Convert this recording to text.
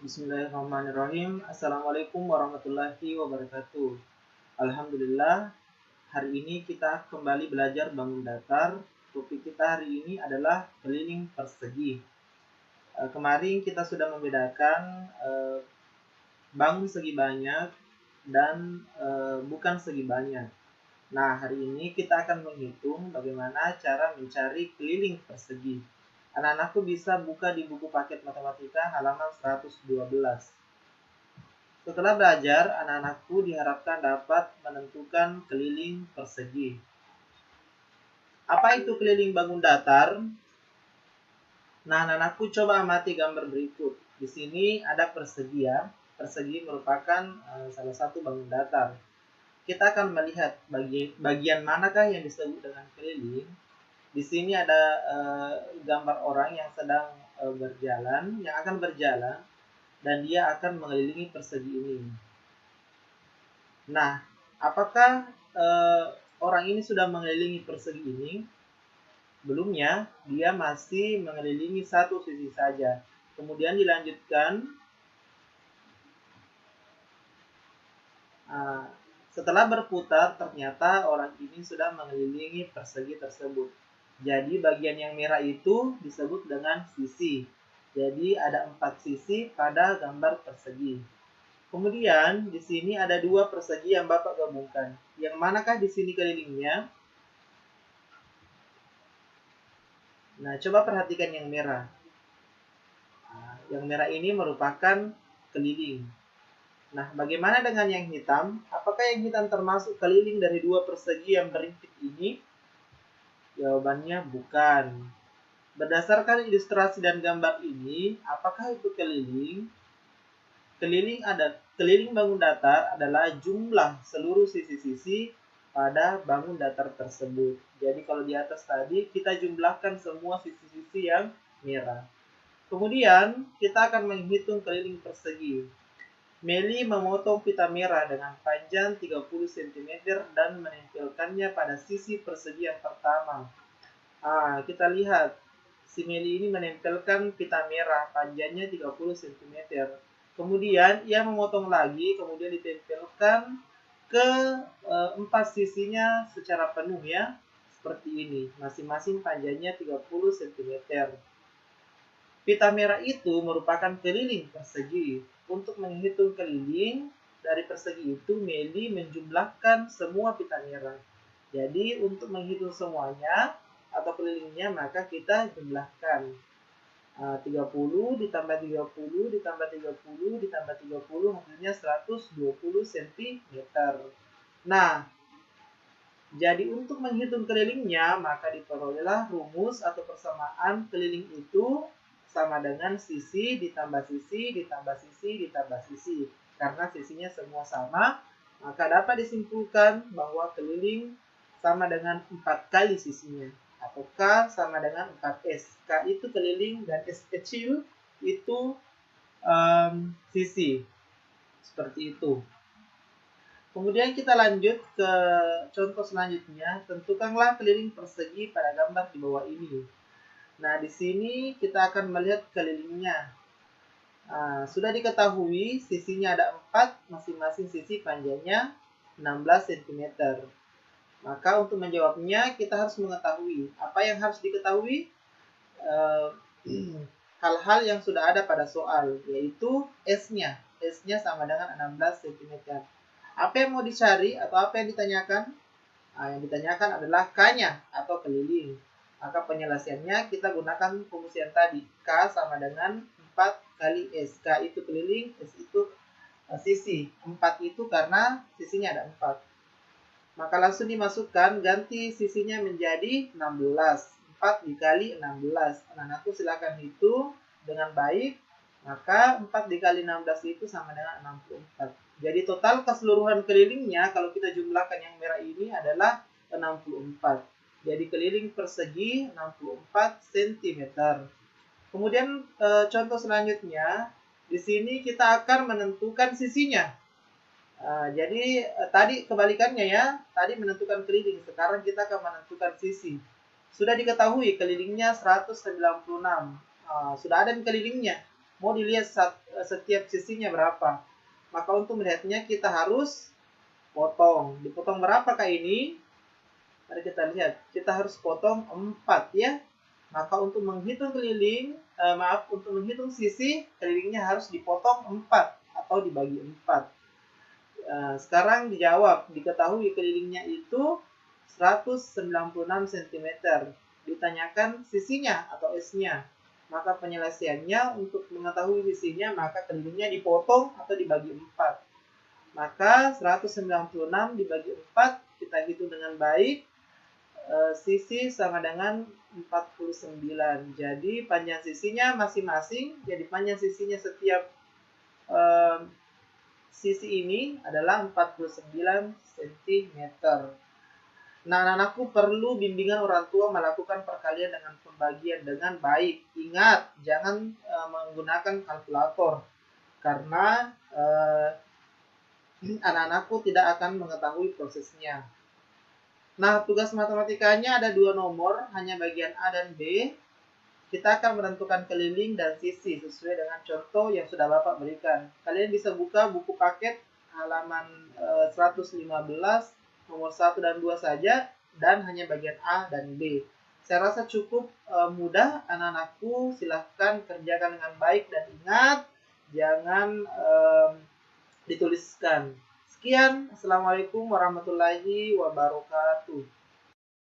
Bismillahirrahmanirrahim. Assalamualaikum warahmatullahi wabarakatuh. Alhamdulillah, hari ini kita kembali belajar bangun datar. Topik kita hari ini adalah keliling persegi. Kemarin kita sudah membedakan bangun segi banyak dan bukan segi banyak. Nah, hari ini kita akan menghitung bagaimana cara mencari keliling persegi. Anak-anakku bisa buka di buku paket matematika halaman 112. Setelah belajar, anak-anakku diharapkan dapat menentukan keliling persegi. Apa itu keliling bangun datar? Nah, anak-anakku coba amati gambar berikut. Di sini ada persegi ya. Persegi merupakan salah satu bangun datar. Kita akan melihat bagian manakah yang disebut dengan keliling. Di sini ada gambar orang yang sedang berjalan, yang akan berjalan, dan dia akan mengelilingi persegi ini. Nah, apakah orang ini sudah mengelilingi persegi ini? Belumnya, dia masih mengelilingi satu sisi saja. Kemudian dilanjutkan. Setelah berputar, ternyata orang ini sudah mengelilingi persegi tersebut. Jadi bagian yang merah itu disebut dengan sisi. Jadi ada 4 sisi pada gambar persegi. Kemudian di sini ada 2 persegi yang Bapak gabungkan. Yang manakah di sini kelilingnya? Nah, coba perhatikan yang merah. Yang merah ini merupakan keliling. Nah, bagaimana dengan yang hitam? Apakah yang hitam termasuk keliling dari 2 persegi yang berimpit ini? Jawabannya bukan. Berdasarkan ilustrasi dan gambar ini, apakah itu keliling? Keliling bangun datar adalah jumlah seluruh sisi-sisi pada bangun datar tersebut. Jadi kalau di atas tadi kita jumlahkan semua sisi-sisi yang merah. Kemudian kita akan menghitung keliling persegi. Meli memotong pita merah dengan panjang 30 cm dan menempelkannya pada sisi persegi yang pertama. Kita lihat, si Meli ini menempelkan pita merah panjangnya 30 cm. Kemudian ia memotong lagi, kemudian ditempelkan ke 4 sisinya secara penuh ya. Seperti ini, masing-masing panjangnya 30 cm. Pita merah itu merupakan keliling persegi. Untuk menghitung keliling dari persegi itu, Meli menjumlahkan semua pita merah. Jadi untuk menghitung semuanya atau kelilingnya, maka kita jumlahkan 30 ditambah 30 ditambah 30 ditambah 30, hasilnya 120 cm. Nah, jadi untuk menghitung kelilingnya, maka diperolehlah rumus atau persamaan keliling itu sama dengan sisi ditambah sisi ditambah sisi ditambah sisi. Karena sisinya semua sama, maka dapat disimpulkan bahwa keliling sama dengan 4 kali sisinya. Atau K sama dengan 4S. K itu keliling dan S kecil itu sisi. Seperti itu. Kemudian kita lanjut ke contoh selanjutnya. Tentukanlah keliling persegi pada gambar di bawah ini. Nah, di sini kita akan melihat kelilingnya. Sudah diketahui sisinya ada 4, masing-masing sisi panjangnya 16 cm. Maka untuk menjawabnya kita harus mengetahui. Apa yang harus diketahui? Hal-hal yang sudah ada pada soal, yaitu S-nya. S-nya sama dengan 16 cm. Apa yang mau dicari atau apa yang ditanyakan? Yang ditanyakan adalah K-nya atau keliling. Maka penyelesaiannya kita gunakan pengusian tadi. K sama dengan 4 kali S. K itu keliling, S itu sisi. 4 itu karena sisinya ada 4. Maka langsung dimasukkan, ganti sisinya menjadi 16. 4 dikali 16. Anak-anakku silakan hitung dengan baik. Maka 4 dikali 16 itu sama dengan 64. Jadi total keseluruhan kelilingnya kalau kita jumlahkan yang merah ini adalah 64. Jadi keliling persegi 64 cm. Kemudian contoh selanjutnya, di sini kita akan menentukan sisinya. Jadi tadi kebalikannya ya, tadi menentukan keliling, sekarang kita akan menentukan sisi. Sudah diketahui kelilingnya 196. Sudah ada kelilingnya. Mau dilihat setiap sisinya berapa. Maka untuk melihatnya kita harus potong. Dipotong berapa kak ini? Mari kita lihat. Kita harus potong 4 ya. Maka untuk menghitung untuk menghitung sisi kelilingnya harus dipotong 4 atau dibagi 4. Sekarang dijawab, diketahui kelilingnya itu 196 cm. Ditanyakan sisinya atau S-nya. Maka penyelesaiannya untuk mengetahui sisinya, maka kelilingnya dipotong atau dibagi 4. Maka 196 dibagi 4, kita hitung dengan baik. Sisi sama dengan 49. Jadi panjang sisinya masing-masing, jadi panjang sisinya setiap sisi ini adalah 49 cm. Nah, anak-anakku perlu bimbingan orang tua melakukan perkalian dengan pembagian dengan baik. Ingat, jangan menggunakan kalkulator karena anak-anakku tidak akan mengetahui prosesnya. Nah, tugas matematikanya ada 2 nomor, hanya bagian A dan B. Kita akan menentukan keliling dan sisi sesuai dengan contoh yang sudah Bapak berikan. Kalian bisa buka buku paket halaman 115, nomor 1 dan 2 saja, dan hanya bagian A dan B. Saya rasa cukup mudah, anak-anakku. Silahkan kerjakan dengan baik dan ingat, jangan dituliskan. Sekian, Assalamualaikum warahmatullahi wabarakatuh.